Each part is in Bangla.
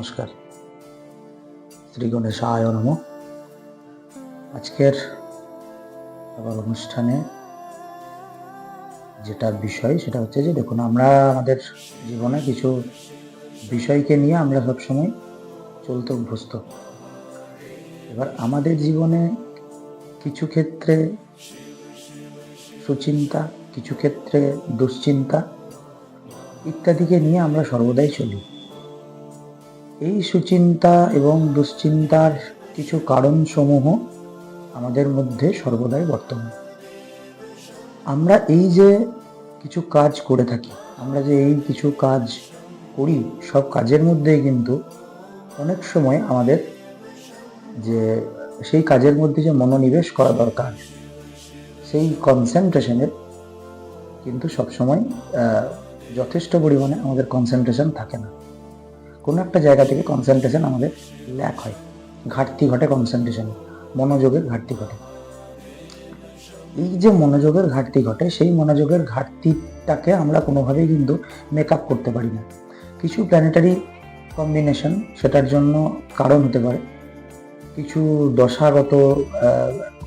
নমস্কার। শ্রী গণেশায় নমঃ। আজকের আবার অনুষ্ঠানে যেটা বিষয় সেটা হচ্ছে যে দেখুন, আমরা আমাদের জীবনে কিছু বিষয়কে নিয়ে আমরা সবসময় চলতে অভ্যস্ত। এবার আমাদের জীবনে কিছু ক্ষেত্রে সুচিন্তা, কিছু ক্ষেত্রে দুশ্চিন্তা ইত্যাদিকে নিয়ে আমরা সর্বদাই চলি। এই সুচিন্তা এবং দুশ্চিন্তার কিছু কারণসমূহ আমাদের মধ্যে সর্বদাই বর্তমান। আমরা এই যে কিছু কাজ করে থাকি, আমরা যে এই কিছু কাজ করি, সব কাজের মধ্যেই কিন্তু অনেক সময় আমাদের যে সেই কাজের মধ্যে যে মনোনিবেশ করা দরকার, সেই কনসেন্ট্রেশনের কিন্তু সবসময় যথেষ্ট পরিমাণে আমাদের কনসেন্ট্রেশন থাকে না। কোনো একটা জায়গা থেকে কনসেন্ট্রেশন আমাদের ল্যাক হয়, ঘাটতি ঘটে, কনসেন্ট্রেশনে মনোযোগের ঘাটতি ঘটে। এই যে মনোযোগের ঘাটতি ঘটে, সেই মনোযোগের ঘাটতিটাকে আমরা কোনোভাবেই কিন্তু মেকআপ করতে পারি না। কিছু প্ল্যানেটারি কম্বিনেশন সেটার জন্য কারণ হতে পারে, কিছু দশাগত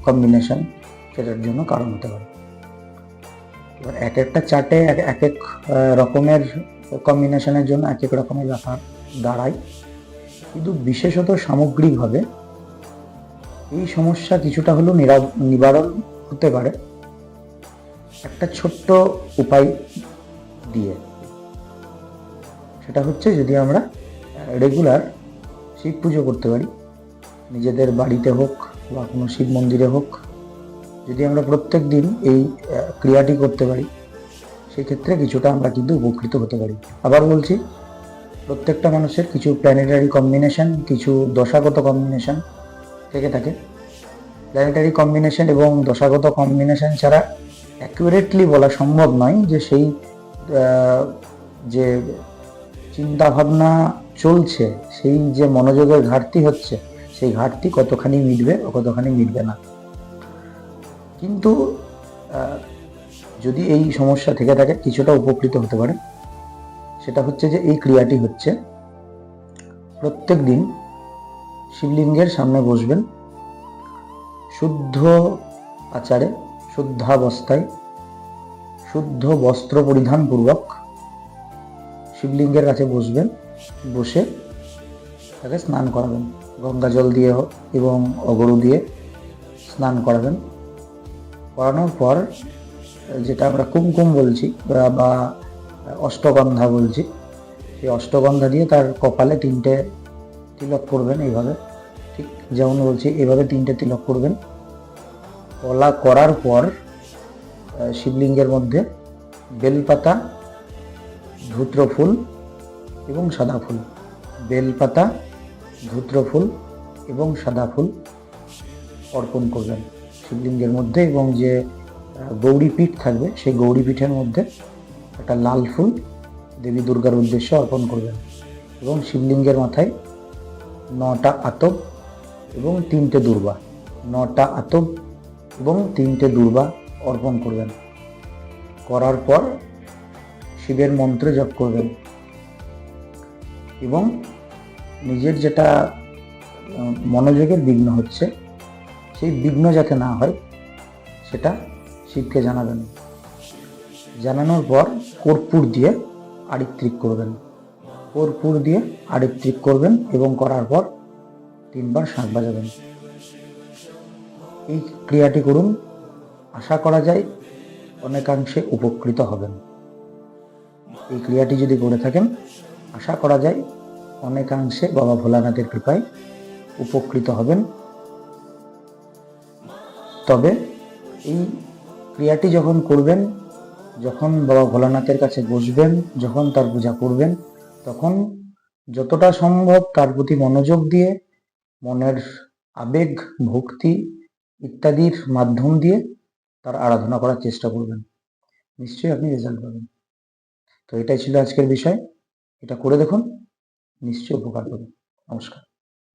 কম্বিনেশন সেটার জন্য কারণ হতে পারে। এবার এক একটা চার্টে এক এক রকমের কম্বিনেশনের জন্য এক এক রকমের ব্যাপার দাঁড়ায়, কিন্তু বিশেষত সামগ্রিকভাবে এই সমস্যা কিছুটা হলেও নিবারণ হতে পারে একটা ছোট্ট উপায় দিয়ে। সেটা হচ্ছে যদি আমরা রেগুলার শিব পুজো করতে পারি, নিজেদের বাড়িতে হোক বা কোনো শিব মন্দিরে হোক, যদি আমরা প্রত্যেক দিন এই ক্রিয়াটি করতে পারি, সেক্ষেত্রে কিছুটা আমরা কিন্তু উপকৃত হতে পারি। আবার বলছি, প্রত্যেকটা মানুষের কিছু প্ল্যানেটারি কম্বিনেশন, কিছু দশাগত কম্বিনেশন থেকে থাকে। প্ল্যানেটারি কম্বিনেশন এবং দশাগত কম্বিনেশন ছাড়া অ্যাকুরেটলি বলা সম্ভব নয় যে সেই যে চিন্তাভাবনা চলছে, সেই যে মনোযোগের ঘাটতি হচ্ছে, সেই ঘাটতি কতখানি মিটবে ও কতখানি মিটবে না। কিন্তু যদি এই সমস্যা থেকে থাকে, কিছুটা উপকৃত হতে পারে। সেটা হচ্ছে যে এই ক্রিয়াটি হচ্ছে প্রত্যেক দিন শিবলিঙ্গের সামনে বসবেন, শুদ্ধ আচারে, শুদ্ধাবস্থায়, শুদ্ধ বস্ত্র পরিধান পূর্বক শিবলিঙ্গের কাছে বসবেন। বসে তাকে স্নান করাবেন, গঙ্গা জল দিয়ে এবং অগরু দিয়ে স্নান করাবেন। করানোর পর যেটা আমরা কুমকুম বলছি বা অষ্টগন্ধা বলছি, সেই অষ্টগন্ধা দিয়ে তার কপালে 3টে তিলক করবেন। এইভাবে, ঠিক যেমন বলছি, এইভাবে 3টে তিলক করবেন। করার পর শিবলিঙ্গের মধ্যে বেলপাতা, ধূত্র ফুল এবং সাদা ফুল, বেলপাতা, ধূত্র ফুল এবং সাদা ফুল অর্পণ করবেন শিবলিঙ্গের মধ্যে। এবং যে গৌরীপীঠ থাকবে, সেই গৌরীপীঠের মধ্যে একটা লাল ফুল দেবী দুর্গার উদ্দেশ্যে অর্পণ করবেন। এবং শিবলিঙ্গের মাথায় 9টা আতপ এবং 3টে দূর্বা, 9টা আতপ এবং 3টে দূর্বা অর্পণ করবেন। করার পর শিবের মন্ত্র জপ করবেন এবং নিজের যেটা মনোযোগের বিঘ্ন হচ্ছে, সেই বিঘ্ন যাতে না হয় সেটা শিবকে জানাবেন। জানানোর পর কর্পূর দিয়ে আরিত্রিক করবেন, কর্পূর দিয়ে আরিত্রিক করবেন এবং করার পর 3বার শাঁখ বাজাবেন। এই ক্রিয়াটি করুন, আশা করা যায় অনেকাংশে উপকৃত হবেন। এই ক্রিয়াটি যদি করে থাকেন, আশা করা যায় অনেকাংশে বাবা ভোলানাথের কৃপায় উপকৃত হবেন। তবে এই ক্রিয়াটি যখন করবেন, যখন বাবা ভোলানাথের কাছে বসবেন, যখন তার পূজা করবেন, তখন যতটা সম্ভব তার প্রতি মনোযোগ দিয়ে, মনের আবেগ, ভক্তি ইত্যাদির মাধ্যম দিয়ে তার আরাধনা করার চেষ্টা করবেন। নিশ্চয়ই আপনি রেজাল্ট পাবেন। তো এটাই ছিল আজকের বিষয়। এটা করে দেখুন, নিশ্চয়ই উপকার পাবেন। নমস্কার।